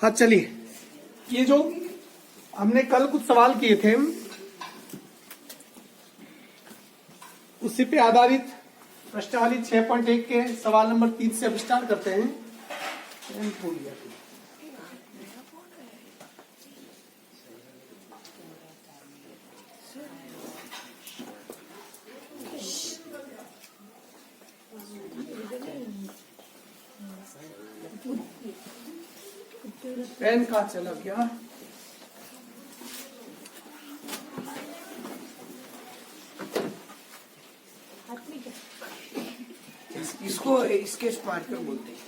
हाँ चलिए, ये जो हमने कल कुछ सवाल किए थे उसी पे आधारित प्रश्नावली 6.1 के सवाल नंबर 3 से अब स्टार्ट करते हैं। पेन कहाँ चला गया? इसको स्केच मार्कर बोलते हैं।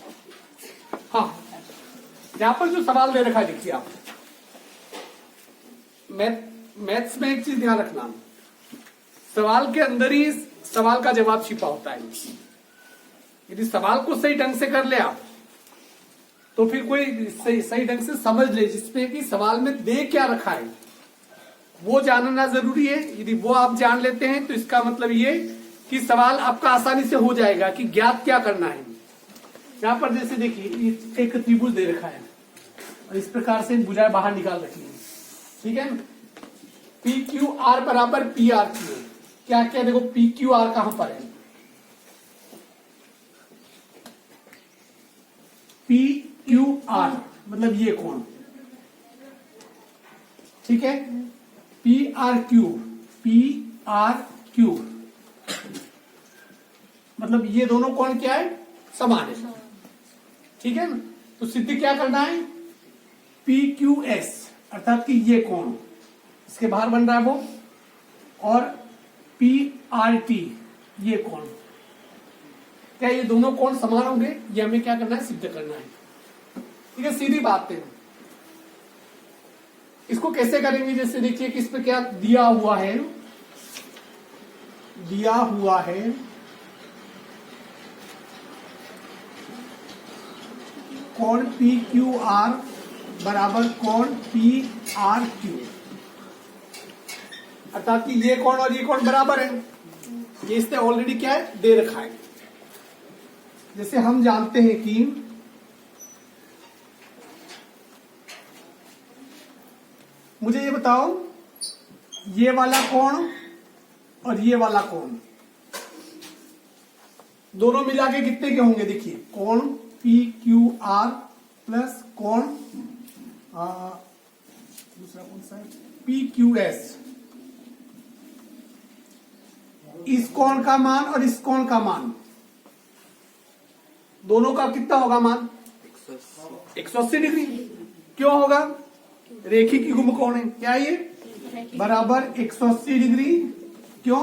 हाँ, यहाँ पर जो सवाल दे रखा है देखिए आप, मैथ्स में एक चीज ध्यान रखना, सवाल के अंदर ही सवाल का जवाब छिपा होता है। यदि सवाल को सही ढंग से कर ले आप तो फिर कोई सही ढंग से समझ ले जिसमें कि सवाल में दे क्या रखा है वो जानना जरूरी है। यदि वो आप जान लेते हैं तो इसका मतलब ये कि सवाल आपका आसानी से हो जाएगा कि ज्ञात क्या करना है। यहाँ पर जैसे देखिए एक त्रिभुज दे रखा है और इस प्रकार से भुजाएं बाहर निकाल रखी है, ठीक है ना। पी क्यू आर बराबर पी आर क्यू, क्या क्या देखो पी क्यू आर कहां पर है, पी क्यू आर मतलब ये कोण, ठीक है। पी आर क्यू मतलब ये दोनों कोण क्या है, समान है, ठीक है ना। तो सिद्ध क्या करना है, पी क्यू एस अर्थात कि ये कोण इसके बाहर बन रहा है वो, और पी आर टी ये कोण, क्या ये दोनों कोण समान होंगे, ये हमें क्या करना है, सिद्ध करना है, ठीक है। सीधी बात है। इसको कैसे करेंगे, जैसे देखिए कि इस पे क्या दिया हुआ है कोण पी क्यू आर बराबर कोण पी आर क्यू, अर्थात कि ये कोण और ये कोण बराबर है। ये इसने ऑलरेडी क्या है, दे रखा है। जैसे हम जानते हैं कि मुझे ये बताओ, ये वाला कोण और ये वाला कोण दोनों मिला के कितने के होंगे, देखिए कोण पी क्यू आर प्लस कोण दूसरा कौन सा है, पी क्यू एस। इस कोण का मान और इस कोण का मान दोनों का कितना होगा मान, 180 डिग्री। क्यों होगा, रेखिक युग्म कोण है, क्या ये बराबर 180 डिग्री, क्यों,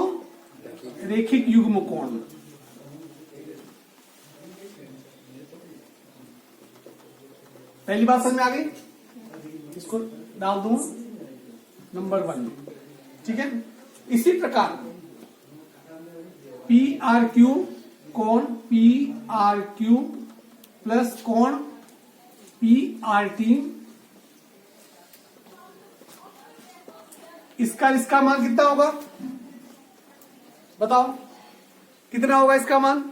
रेखिक युग्म कोण। पहली बात समझ में आ गई, इसको डाल दूं नंबर 1, ठीक है। इसी प्रकार पी आर क्यू कोण पी आर क्यू प्लस कोण पी आर टी, इसका मान कितना होगा, बताओ कितना होगा इसका मान,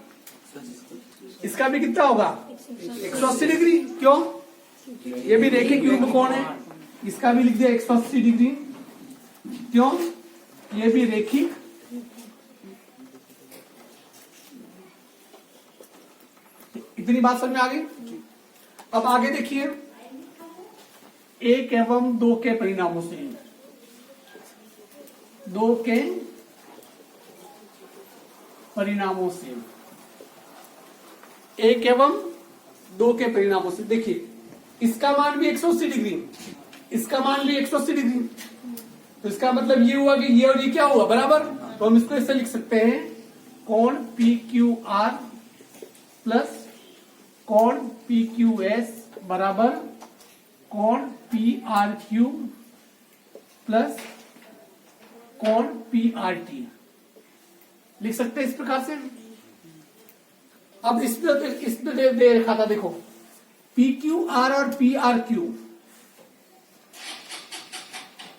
इसका भी कितना होगा 180 डिग्री, क्यों, ये भी रेखिक युग्म कोण है, इसका भी लिख दिया 180 डिग्री, क्यों, ये भी रेखिक। इतनी बात समझ में आ गई। अब आगे देखिए, 1 एवं 2 के परिणामों से, 2 के परिणामों से, 1 एवं 2 के परिणामों से, देखिए इसका मान भी 180 डिग्री, इसका मान भी 180 डिग्री, तो इसका मतलब ये हुआ कि ये और ये क्या हुआ, बराबर। तो हम इसको ऐसे लिख सकते हैं, कोण पी क्यू आर प्लस कोण पी क्यू एस बराबर कोण पी आर क्यू प्लस कोण पी आर टी, लिख सकते हैं इस प्रकार से। अब इसमें दे रखा था, देखो पी क्यू आर और P R Q,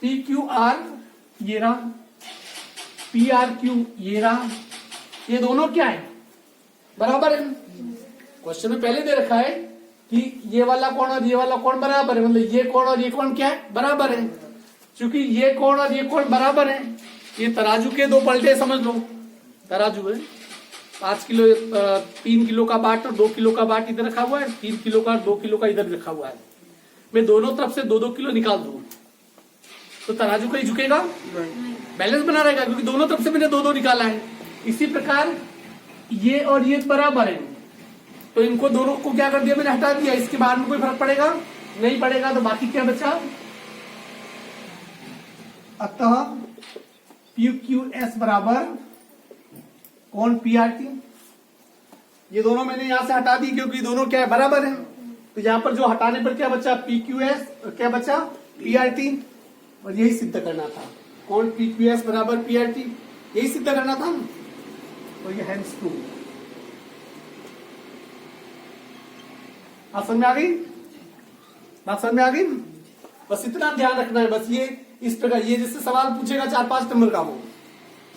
P Q R ये रहा, पी आर क्यू ये रहा, ये दोनों क्या है, बराबर है। क्वेश्चन में पहले दे रखा है कि ये वाला कोण और ये वाला कोण बराबर है, मतलब ये कोण और ये कोण क्या है, बराबर है। क्योंकि ये कोण और ये कोण बराबर है, ये तराजू के दो पलटे समझ लो। तराजू है 5 किलो 3 किलो का बाट और 2 किलो का बाट इधर रखा हुआ है, 3 किलो का और 2 किलो का इधर रखा हुआ है। मैं दोनों तरफ से 2-2 किलो निकाल दूं तो तराजू कहीं झुकेगा, बैलेंस बना रहेगा, क्योंकि दोनों तरफ से मैंने 2-2 निकाला है। इसी प्रकार ये और ये बराबर है, तो इनको दोनों को क्या कर दिया मैंने, हटा दिया। इसके बाद में कोई फर्क पड़ेगा नहीं पड़ेगा, तो बाकी क्या बचा। अतः PQS बराबर कोण PRT। ये दोनों मैंने यहां से हटा दी क्योंकि दोनों क्या है, बराबर है। तो यहां पर जो हटाने पर क्या बचा, PQS, और क्या बचा, PRT। और यही सिद्ध करना था, कोण PQS बराबर PRT, यही सिद्ध करना था। तो ये हैंस टू बात समझ में आ गई, बात समझ में आ गई। बस इतना ध्यान रखना है, बस ये इस प्रकार, ये जैसे सवाल पूछेगा 4-5 नंबर का हो,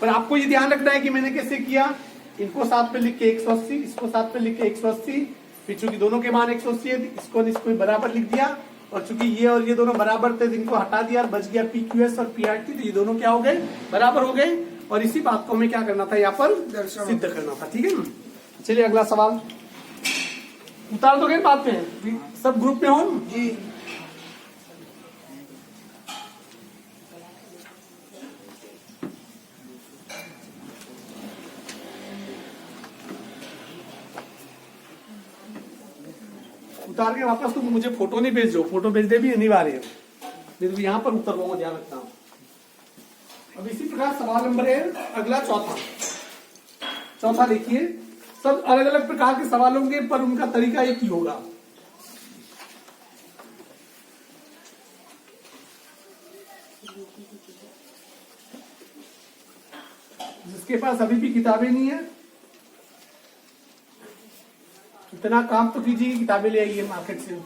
पर आपको ये ध्यान रखना है कि मैंने कैसे किया। इनको साथ में लिख के 180, इसको साथ में लिख के 180, फिर चूंकि दोनों के मान 180 है, इसको बराबर लिख दिया। और चूंकि ये और ये दोनों बराबर थे, इनको हटा दिया और बच गया PQS और PRT। तो ये दोनों क्या हो गए, बराबर हो गए। और इसी बात को हमें क्या करना था, यहाँ पर सिद्ध करना था। ठीक है ना, चलिए अगला सवाल उतार दोगे बात में, सब ग्रुप में हो जी। उतार के वापस तुम मुझे फोटो नहीं भेजो, फोटो भेज दे भी अनिवार्य है, नहीं तो यहाँ पर उतर लूंगा, ध्यान रखना। अब इसी प्रकार सवाल नंबर है अगला, चौथा देखिए। सब अलग अलग प्रकार के सवाल होंगे, पर उनका तरीका एक ही होगा। जिसके पास अभी भी किताबें नहीं है, इतना काम तो कीजिए, किताबें ले आइए मार्केट से।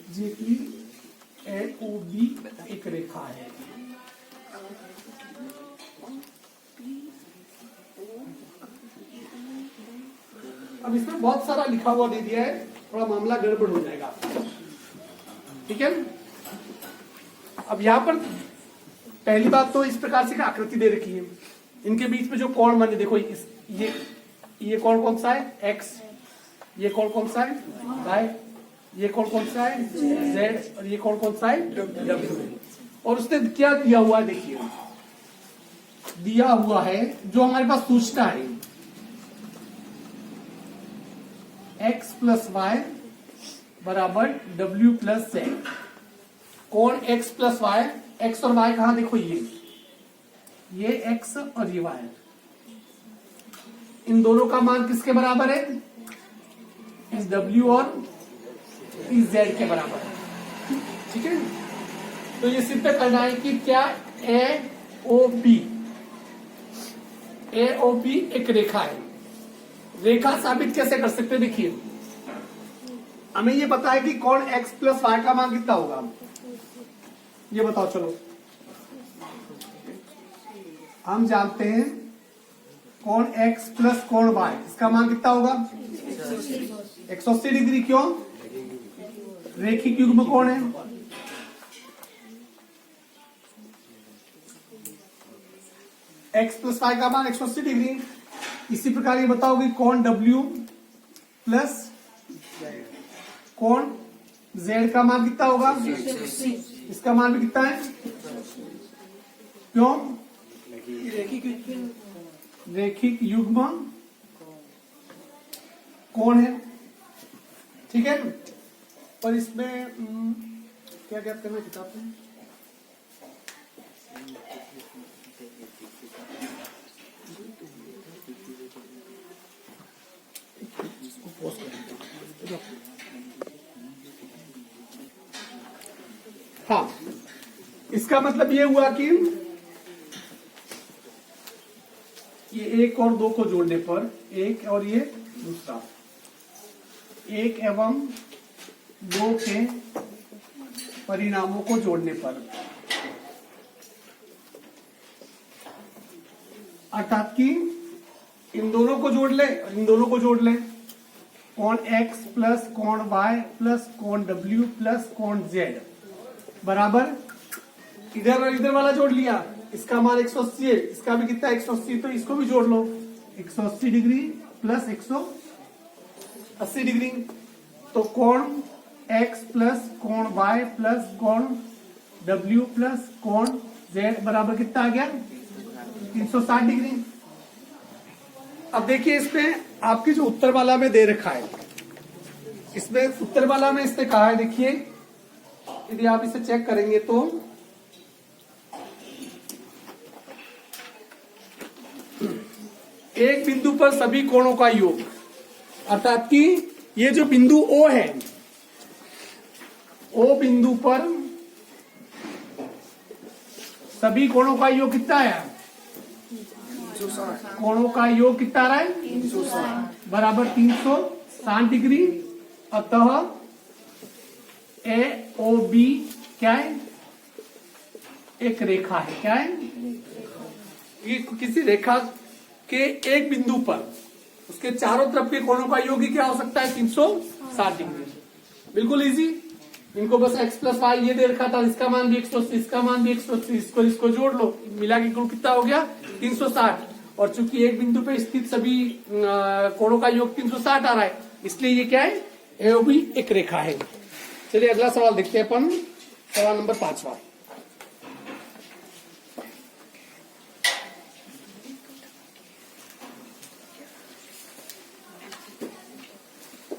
जे की AOB एक रेखा है। अब इसमें बहुत सारा लिखा हुआ दे दिया है, थोड़ा मामला गड़बड़ हो जाएगा। ठीक है, अब यहां पर पहली बात तो इस प्रकार से आकृति दे रखी है, इनके बीच में जो कोण बने, देखो ये कोण कौन सा है, X, ये कोण कौन सा है, Y, ये कोण कौन सा है, Z, और ये कोण कौन सा है, W। और उसने क्या दिया हुआ है, देखिए दिया हुआ है जो हमारे पास सूचना है, X प्लस वाई बराबर W प्लस Z। कोण X प्लस वाई, X और Y कहां, देखो ये X और ये Y, इन दोनों का मान किसके बराबर है, इस W और इस Z के बराबर है। ठीक है, तो ये सिद्ध करना है कि क्या AOB एक रेखा है। रेखा साबित कैसे कर सकते हैं, देखिए हमें ये पता है कि कोण X प्लस वाई का मान कितना होगा, ये बताओ। चलो हम जानते हैं कोण X प्लस कोण Y, इसका मान कितना होगा, 180 डिग्री। क्यों, रेखिक युग्म कोण है। X प्लस वाई का मान 180 डिग्री। इसी प्रकार ये बताओगे कोण W प्लस कोण Z का मान कितना होगा, इसका मान भी कितना है। क्यों, रेखिक युग्म कोण है, ठीक है। और इसमें क्या क्या करना किताब में, हाँ, इसका मतलब ये हुआ कि ये एक और दो को जोड़ने पर, एक और ये दूसरा, एक एवं दो के परिणामों को जोड़ने पर, अर्थात कि इन दोनों को जोड़ ले और इन दोनों को जोड़ ले, कोण x प्लस कोण y प्लस कोण w प्लस कोण z बराबर, इधर और इधर वाला जोड़ लिया, इसका मान 180 है, इसका भी कितना 180, तो इसको भी जोड़ लो, 180 डिग्री प्लस 180 डिग्री, तो कोण x प्लस कोण y प्लस कोण w प्लस कोण z बराबर कितना आ गया, 360 डिग्री। अब देखिए इसमें आपकी जो उत्तर वाला में दे रखा है, इसमें उत्तर वाला में इसने कहा है, देखिए यदि आप इसे चेक करेंगे तो एक बिंदु पर सभी कोणों का योग, अर्थात कि ये जो बिंदु O है, O बिंदु पर सभी कोणों का योग कितना है, कोणों का योग कितना आ रहा है, 360 बराबर 360 डिग्री। अतः AOB क्या है, एक रेखा है, क्या है, ये किसी रेखा के एक बिंदु पर उसके चारों तरफ के कोणों का योग क्या हो सकता है, 360 डिग्री। बिल्कुल इजी, इनको बस x प्लस वाई ये दे रखा था, इसका मान भी 180, इसका मान भी 180, इसको जोड़ लो, मिला के कुल कितना हो गया 360। और चूंकि एक बिंदु पे स्थित सभी कोणों का योग 360 आ रहा है, इसलिए ये क्या है, AOB एक रेखा है। चलिए अगला सवाल देखते हैं अपन, सवाल नंबर 5वां।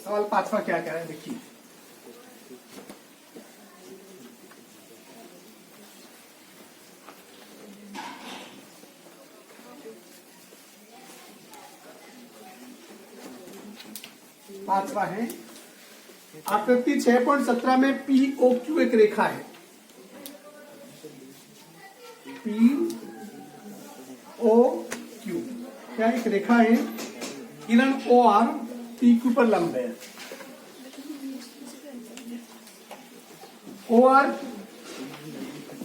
सवाल 5वां क्या कह रहा है, देखिए पांचवा है, आकृति 6.17 में POQ एक रेखा है, POQ क्या एक रेखा है, किरण OR PQ पर लंब है। OR,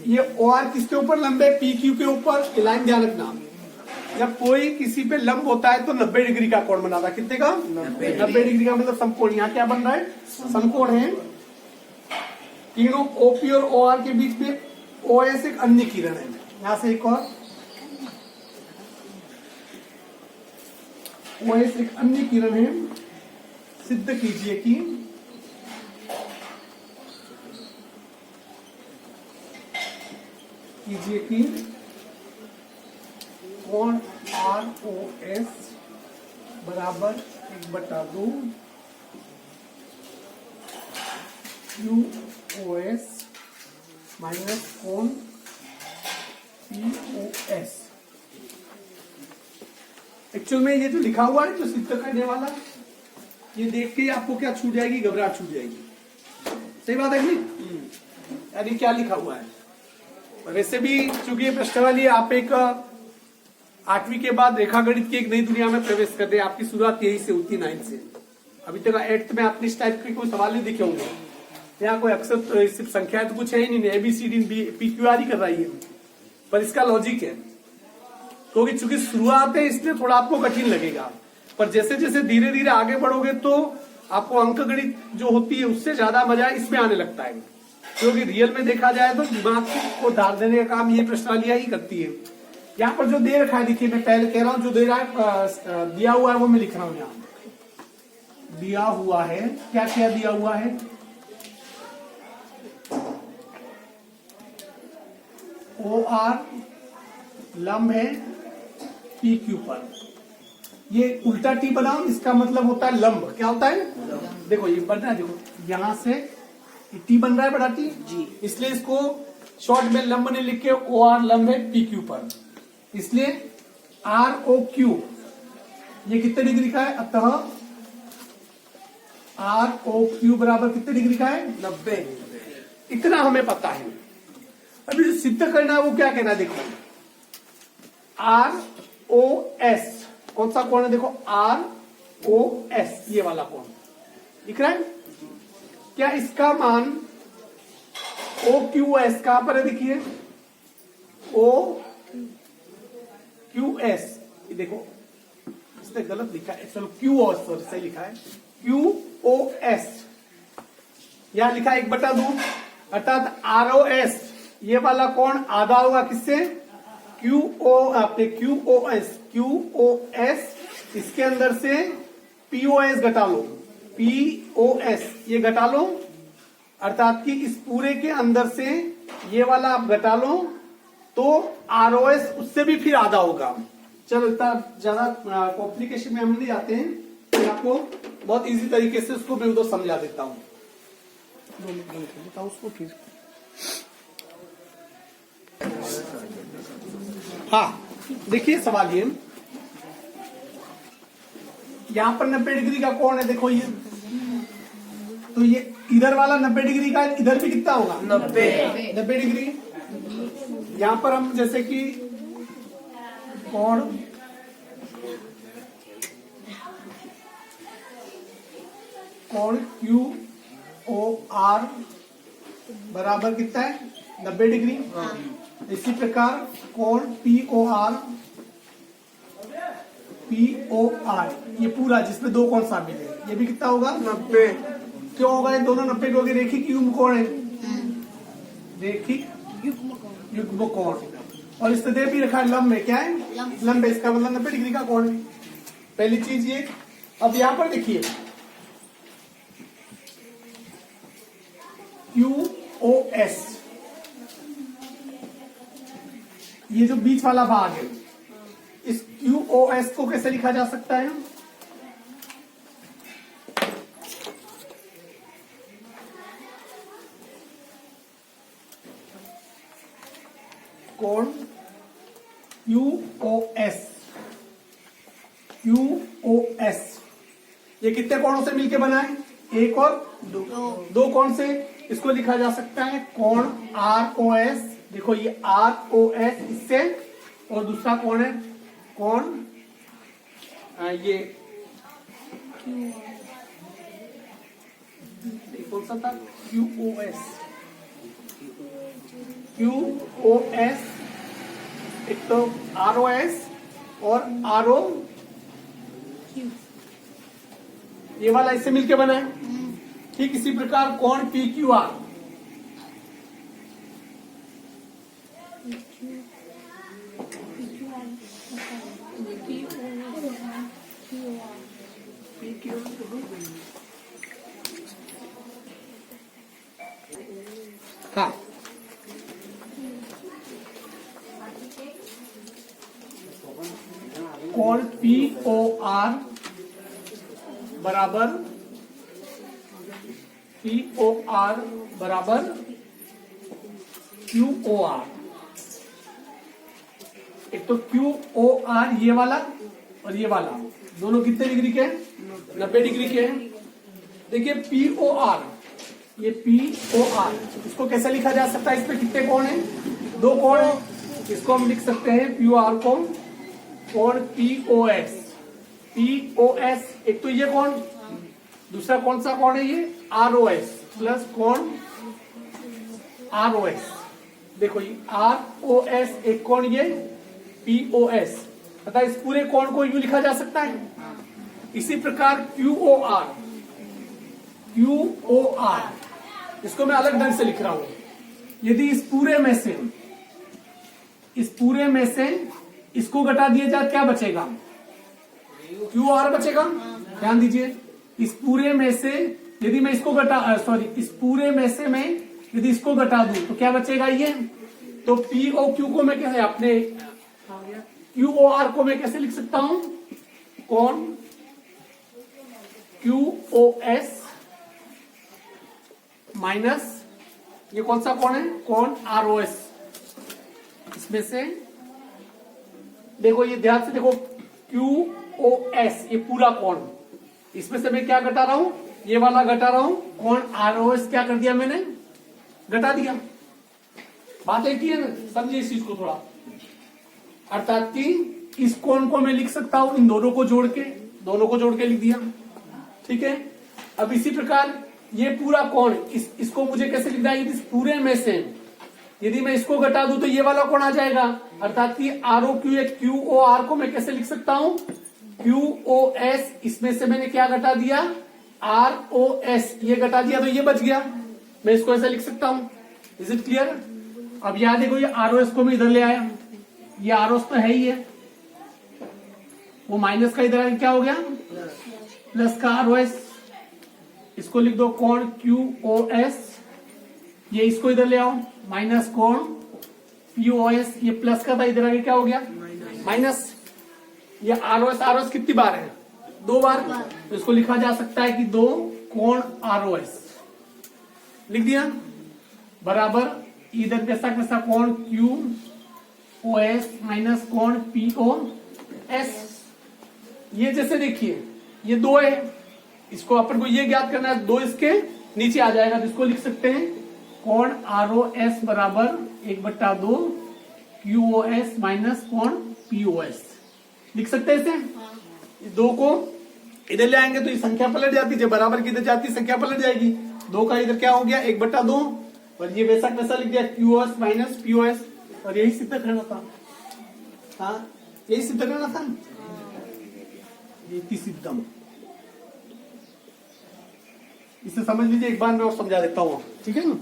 ये OR किसके ऊपर लंब है, PQ के ऊपर। लाइन ध्यान रखना, जब कोई किसी पे लंब होता है तो 90 डिग्री का कोण बनाता है, कितने का, 90 डिग्री का मतलब समकोण। यहाँ क्या बन रहा है, समकोण है। तीनों OP और OR के बीच में OS एक अन्य किरण है, यहां से एक और OS एक अन्य किरण है। सिद्ध कीजिए कि कोण ROS बराबर 1/2 QOS माइनस कोण POS। एक्चुअल में ये जो लिखा हुआ है, जो सिद्ध करने वाला, ये देख के आपको क्या छूट जाएगी, घबराहट छूट जाएगी। सही बात है कि नहीं, यानी क्या लिखा हुआ है। वैसे भी चूंकि ये प्रश्नावली, आप एक 8वीं के बाद रेखा गणित की एक नई दुनिया में प्रवेश कर रहे हैं। आपकी शुरुआत यही से होती, 9 से। अभी तक 8th में आपने इस टाइप के कोई सवाल नहीं दिखे होंगे। यहाँ कोई अक्सर सिर्फ संख्या तो कुछ है ही नहीं, ABCD PQR ही कर रही है, पर इसका लॉजिक है। क्योंकि चूंकि शुरुआत है, इसलिए थोड़ा आपको कठिन लगेगा, पर जैसे जैसे धीरे धीरे आगे बढ़ोगे तो आपको अंक गणित जो होती है उससे ज्यादा मजा इसमें आने लगता है। क्योंकि रियल में देखा जाए तो दिमाग को धार देने का काम ये प्रश्नावलियां ही करती है। यहाँ पर जो दे रखा है, देखिए मैं पहले कह रहा हूँ, जो दे रहा है दिया हुआ है वो मैं लिख रहा हूँ। यहाँ दिया हुआ है, क्या क्या दिया हुआ है, OR लंब है पी क्यू पर। ये उल्टा टी बनाओ, इसका मतलब होता है लंब। क्या होता है? देखो ये बन रहा है, देखो यहां से टी बन रहा है बड़ा टी जी। इसलिए इसको शॉर्ट में लंब ने लिख के ओ आर लंब है पी क्यू पर, इसलिए आर ओ क्यू ये कितने डिग्री का है? अतः आर ओ क्यू बराबर कितने डिग्री का है? 90। इतना हमें पता है। अभी जो सिद्ध करना है वो क्या कहना है? देखो आर ओ एस कौन सा कोण है? देखो आर ओ एस ये वाला कोण दिख रहा है क्या? इसका मान ओ क्यू एस कहां पर है? देखिए ओ क्यू एस, देखो इसने गलत लिखा है, चलो क्यू ओ एस सही लिखा है, क्यू ओ एस यहां लिखा 1/2 अर्थात आर ओ एस ये वाला कोण आधा होगा किससे? क्यू ओ आपने क्यू ओ एस इसके अंदर से पी ओ एस घटा लो, पी ओ एस ये घटा लो, अर्थात कि इस पूरे के अंदर से ये वाला आप घटा लो तो आर ओ एस उससे भी फिर आधा होगा। चलो इतना ज्यादा कॉम्प्लिकेशन में हम नहीं जाते हैं, मैं आपको बहुत इजी तरीके से उसको मैं तो समझा देता हूं। उसको फिर हाँ देखिए सवाल ये यहां पर 90 डिग्री का कोण है, देखो ये तो ये इधर वाला 90 डिग्री का, इधर भी कितना होगा? 90 डिग्री। यहां पर हम जैसे कि कोण क्यू ओ आर बराबर कितना है? 90 डिग्री। इसी प्रकार कोण पी ओ आर ये पूरा जिसमें दो कोण शामिल है ये भी कितना होगा? 90। क्यों होगा? ये दोनों 90 क्योंकि रेखिक युग्म कोण है, रेखिक युग्म कोण, और इस सदैव भी रखा है लंब है। क्या है? लंब है, इसका मतलब 90 डिग्री का कोण है। पहली चीज ये। अब यहां पर देखिए क्यू ओ एस ये जो बीच वाला भाग है इस क्यू ओ एस को कैसे लिखा जा सकता है? कोण क्यू ओ एस ये कितने कोणों से मिलकर बना है? एक और दो कोण से। इसको लिखा जा सकता है कोण आर ओ एस, देखो ये आर ओ एस इससे, और दूसरा कोण है कोण ये कौन सा था? क्यू ओ एस एक तो आर ओ एस और आर ओ ये वाला इससे मिलके बना है। ठीक इसी प्रकार कोण पी क्यू आर हाँ कोण पी ओ आर बराबर क्यू ओ आर। एक तो क्यू ओ आर ये वाला और ये वाला दोनों कितने डिग्री के हैं? 90 डिग्री के हैं। देखिए पी ओ आर ये पी ओ आर इसको कैसे लिखा जा सकता है? इसमें कितने कोण हैं? दो कोण हैं। इसको हम लिख सकते हैं पी ओ आर को कोण पी ओ एस एक तो ये कोण, दूसरा कौन सा कोण है? ये आर ओ एस प्लस कोण आर ओ एस। देखो ये आर ओ एस एक कोण ये पी ओ एस, तथा इस पूरे कोण को यूं लिखा जा सकता है। इसी प्रकार क्यू ओ आर इसको मैं अलग ढंग से लिख रहा हूं। यदि इस पूरे में से इसको घटा दिया जाए क्या बचेगा? क्यू आर बचेगा। ध्यान दीजिए इस पूरे में से यदि मैं इसको इस पूरे में से मैं यदि इसको घटा दूं तो क्या बचेगा? ये तो पी ओ क्यू को मैं कैसे अपने QOR को मैं कैसे लिख सकता हूं? कोण QOS माइनस ये कौन सा कोण है? कोण ROS। इसमें से देखो, ये ध्यान से देखो, QOS ये पूरा कोण, इसमें से मैं क्या घटा रहा हूं? ये वाला घटा रहा हूं। कोण ROS क्या कर दिया मैंने? घटा दिया। बात एक ही है ना, समझिए इस चीज को थोड़ा। अर्थात कि इस कोण को मैं लिख सकता हूं इन दोनों को जोड़ के लिख दिया। ठीक है। अब इसी प्रकार ये पूरा कोण, इसको मुझे कैसे लिखना है? इस पूरे में से यदि मैं इसको घटा दूं तो ये वाला कोण आ जाएगा। अर्थात कि ROQ या QOR को मैं कैसे लिख सकता हूं? QOS, इसमें से मैंने क्या घटा दिया? ROS, ये घटा दिया तो ये बच गया। मैं इसको ऐसे लिख सकता हूं। Is it clear? अब याद देखो, ये ROS को मैं इधर ले आया, ये ROS तो है ही है, वो माइनस का इधर क्या हो गया? प्लस का ROS। इसको लिख दो कोण QOS, ये इसको इधर ले आओ, माइनस कोण POS, ये प्लस का था, इधर आगे क्या हो गया? माइनस। ये ROS कितनी बार है? 2 बार। तो इसको लिखा जा सकता है कि 2 कोण ROS लिख दिया, बराबर इधर कैसा कोण QOS माइनस कोण POS। ये जैसे देखिए, ये 2 है, इसको अपन को ये ज्ञात करना है, 2 इसके नीचे आ जाएगा, तो इसको लिख सकते हैं कोण ROS बराबर 1/2 QOS माइनस कोण POS। लिख सकते हैं इसे। इस 2 को इधर ले आएंगे तो ये संख्या पलट जाती है, बराबर की इधर जाती संख्या पलट जाएगी। 2 का इधर क्या हो गया? 1/2, और ये वैसा कैसा लिख दिया? QOS minus POS। और यही सिद्ध करना था। हाँ, यही सिद्ध करना था। ये सिद्धम, इसे समझ लीजिए। एक बार मैं और समझा देता हूँ, ठीक है ना?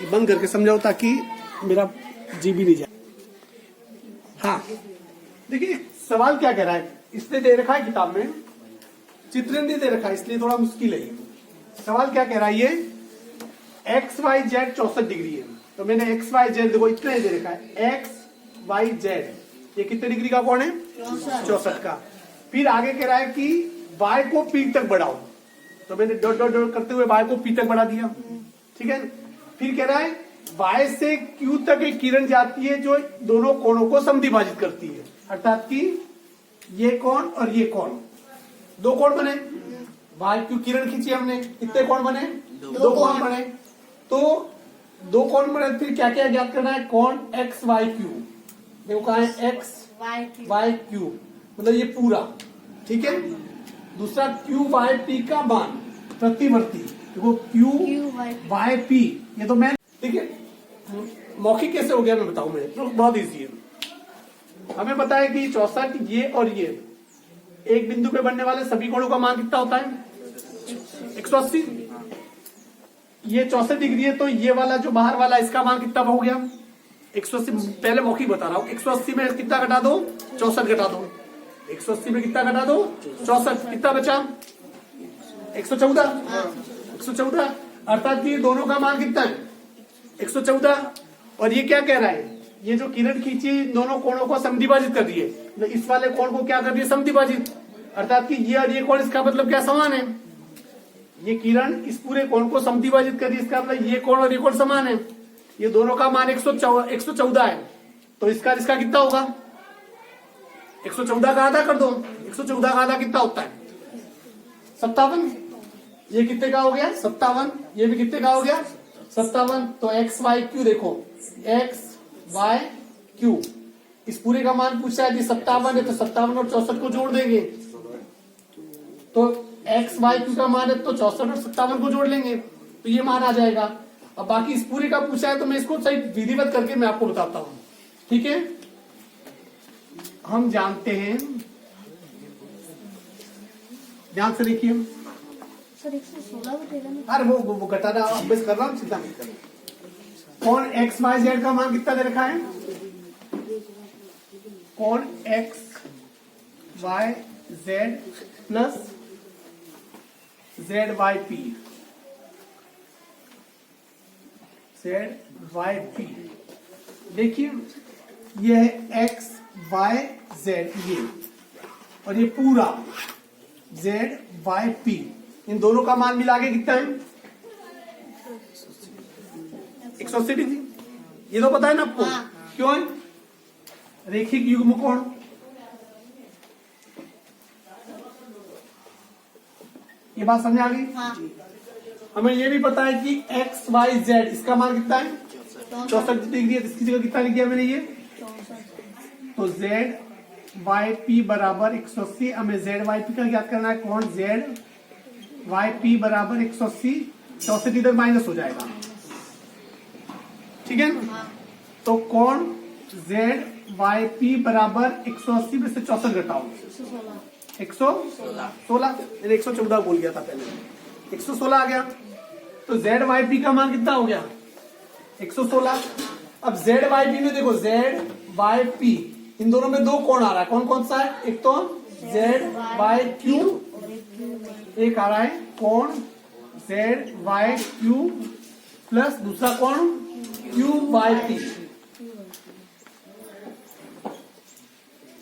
ये बंद करके समझाओ ताकि मेरा जी भी नहीं जाए। हाँ, देखिए सवाल क्या कह रहा है, इसने दे रखा है किताब में, चित्र नहीं दे रखा है इसलिए थोड़ा मुश्किल है। सवाल क्या कह रहा है? ये XYZ 64 डिग्री है, तो मैंने XYZ देखो इतना ही दे रखा है। XYZ ये कितने डिग्री का कोण है? 64 का। फिर आगे कह रहा है कि Y को P तक बढ़ाओ, तो मैंने डॉट डॉट डॉट करते हुए Y को P तक बढ़ा दिया। ठीक है। फिर कह रहा है Y से Q तक एक किरण जाती है जो दोनों कोणों को समद्विभाजित करती है। अर्थात कि ये कोण और ये कोण, 2 कोण बने। YQ किरण खींची हमने, कितने कोण बने? 2 कोण बने। तो 2 कोण बने, फिर क्या क्या ज्ञात करना है? कोण XYQ। देखो कहा है XYQ, मतलब ये पूरा। ठीक है। दूसरा QYP का मान प्रतिवर्ती, देखो QYP, ये तो मैं, ठीक है। मौखिक कैसे हो गया मैं बताऊं, मैं बहुत इजी है। हमें पता है कि 64 ये और ये एक बिंदु पे बनने वाले सभी कोणों का मान कितना होता है? 180। ये 64 डिग्री है, तो ये वाला जो बाहर वाला इसका मान कितना हो गया? 180। पहले मौखिक बता रहा हूं। 180 में कितना घटा दो? 64 घटा दो। 180 में कितना घटा दो? 64। कितना बचा? 114। 114। अर्थात कि दोनों का मान कितना है? 114। और ये क्या कह रहा है? ये जो किरण खींची दोनों कोणों को समद्विभाजित कर रही है, तो इस वाले कोण को क्या कर रही है? समद्विभाजित। अर्थात कि ये और ये कोण, इसका मतलब क्या? समान है। ये किरण इस पूरे कोण को समद्विभाजित कर रही है, इसका मतलब ये कोण और ये कोण समान है। ये दोनों का मान 114 है, तो इसका कितना होगा? 114 का आधा कर दो। 114 का आधा कितना होता है? 57। ये कितने का हो गया? 57। ये भी कितने का हो गया? 57। तो XYQ देखो, XYQ इस पूरे का मान पूछा है, 57 है, तो 57 और 64 को जोड़ देंगे, तो XYQ का मान है, तो 64 और 57 को जोड़ लेंगे, तो ये मान आ जाएगा। अब बाकी इस पूरे का पूछा है, तो मैं इसको सही विधिवत करके मैं आपको बताता हूं। ठीक है। हम जानते हैं, ध्यान से देखिए। सर 116 बतेगा ना। अरे वो घटाना अभ्यास कर रहा हूँ, चिंता मत करो। कौन XYZ का मान कितना दे रखा है? कौन XYZ प्लस ZYP। ZYP देखिए, यह है वाई जेड ये, और ये पूरा जेड वाई पी, इन दोनों का मान मिला के कितना है? 180 डिग्री। ये तो पता है ना आपको? हाँ। क्यों है? रेखिक युग्म कोण। ये बात समझ आ गई? हाँ। हमें ये भी पता है कि एक्स वाई जेड इसका मान कितना है? 64 डिग्री है। इसकी जगह कितना लिख दिया मैंने ये? 64। तो जेड वाई पी बराबर 180। हमें जेड वाई पी का ज्ञात करना है। कौन जेड वाई पी बराबर 180, 64 इधर माइनस हो जाएगा, ठीक है ना? हाँ। तो कौन जेड वाई पी बराबर 180 में से 64 घटाओ, 116। 116। मैंने 114 बोल गया था पहले, 116 आ गया। तो जेड वाई पी का मान कितना हो गया? 116। अब जेड वाई पी में देखो, जेड वाई पी इन दोनों में दो कोण आ रहा है। कौन कौन सा है? एक तो जेड वाई क्यू, और एक क्यू। एक आ रहा है कोण जेड वाई क्यू प्लस दूसरा कोण क्यू वाई पी।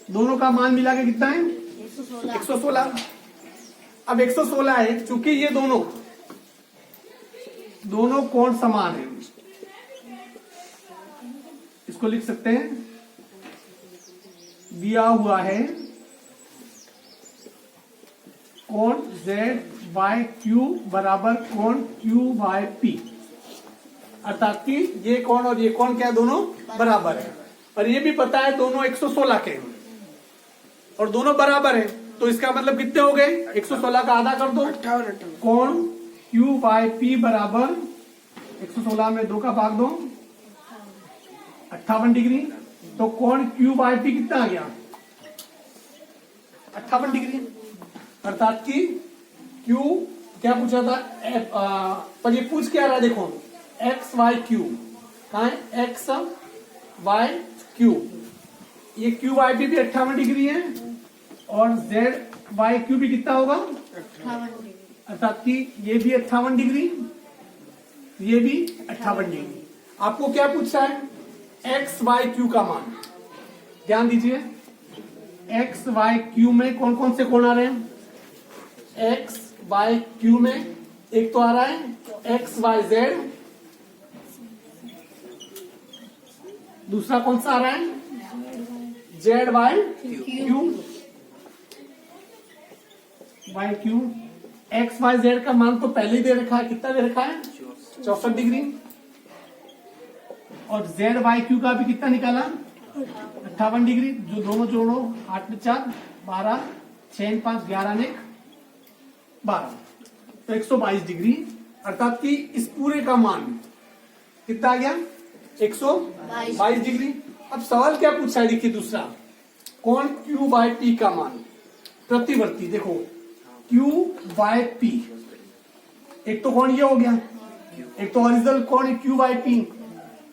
दोनों का मान मिला के कितना है? 116। 116। अब 116 है, चूंकि ये दोनों कोण समान है, इसको लिख सकते हैं, दिया हुआ है कोण जेड वाई क्यू बराबर कोण क्यू वाई पी, अर्थात कि ये कोण और ये कोण क्या है? दोनों बराबर है। और ये भी पता है दोनों 116 के हैं और दोनों बराबर है, तो इसका मतलब कितने हो गए? 116 का आधा कर दो। 58। कोण क्यू वाई पी बराबर 116 में 2 का भाग दो, 58 डिग्री। तो कोण क्यू वाई पी कितना आ गया? 58 डिग्री। अर्थात कि क्यू क्या पूछा था? पर ये पूछ क्या रहा है? देखो एक्स वाई क्यू कहा है? एक्स वाई क्यू, ये क्यू वाई पी भी 58 डिग्री है और जेड वाई क्यू भी कितना होगा? 58 डिग्री। अर्थात कि ये भी 58 डिग्री, ये भी 58 डिग्री। आपको क्या पूछा है? एक्स वाई क्यू का मान। ध्यान दीजिए, एक्स वाई क्यू में कौन कौन से कोण आ रहे हैं? एक्स वाई क्यू में एक तो आ रहा है एक्स वाई जेड, दूसरा कौन सा आ रहा है? Z Y Q, Y Q. X Y Z का मान तो पहले ही दे रखा है, कितना दे रखा है? 64 डिग्री। और जेड वाई क्यू का भी कितना निकाला? 58 डिग्री। जो दोनों जोड़ो, 8 में 4 12, 6 5 11 ने 12, तो 122 डिग्री। अर्थात कि इस पूरे का मान कितना आ गया? 122 डिग्री। अब सवाल क्या पूछा है? देखिए दूसरा, कोण क्यू बाई पी का मान प्रतिवर्ती। देखो क्यू बाई पी, एक तो कोण ये हो गया, एक तो ओरिजिनल कोण है क्यू बाई पी,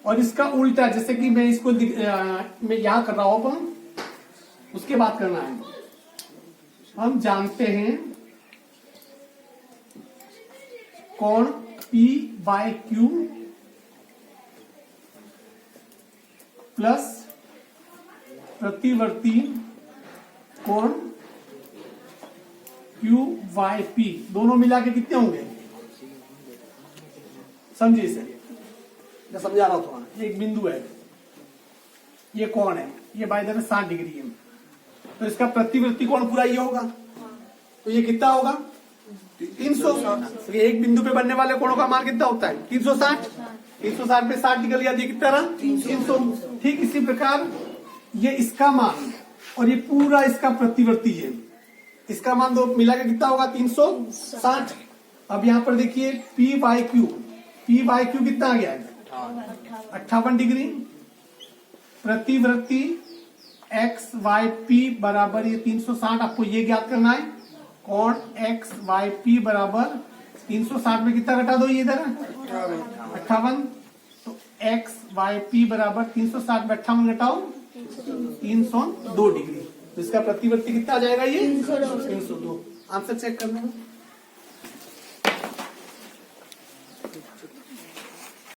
और इसका उल्टा, जैसे कि मैं इसको मैं यहां कर रहा हूं, अपन उसके बात करना है। हम जानते हैं कोण पी बाई क्यू प्लस प्रतिवर्ती कोण क्यू वाई पी, दोनों मिला के कितने होंगे? समझिए इसे, मैं समझा रहा हूं थोड़ा। एक बिंदु है, ये कोण है, ये बाय द वे 60 डिग्री है, तो इसका प्रतिवर्ती कोण पूरा ये होगा, तो ये कितना होगा? 300। तो ये एक बिंदु पे बनने वाले कोणों का मान कितना होता है? 360। 360 में 60 निकल गया, ये कितना रहा? 300। ठीक इसी प्रकार ये इसका मान और ये पूरा इसका प्रतिवर्ती है, इसका मान दो मिला के कितना होगा? 360। अब यहाँ पर देखिए P by Q, P by Q कितना आ गया है? 58 डिग्री। प्रतिवर्ती एक्स वाई पी बराबर ये 360, आपको ये ज्ञात करना है। कोण एक्स वाई पी बराबर 360 में कितना घटा दो? ये इधर 58। तो एक्स वाई पी बराबर 360 में 58 घटाओ 302 डिग्री। तो इसका प्रतिवर्ती कितना आ जाएगा? ये 302। आंसर चेक करना है।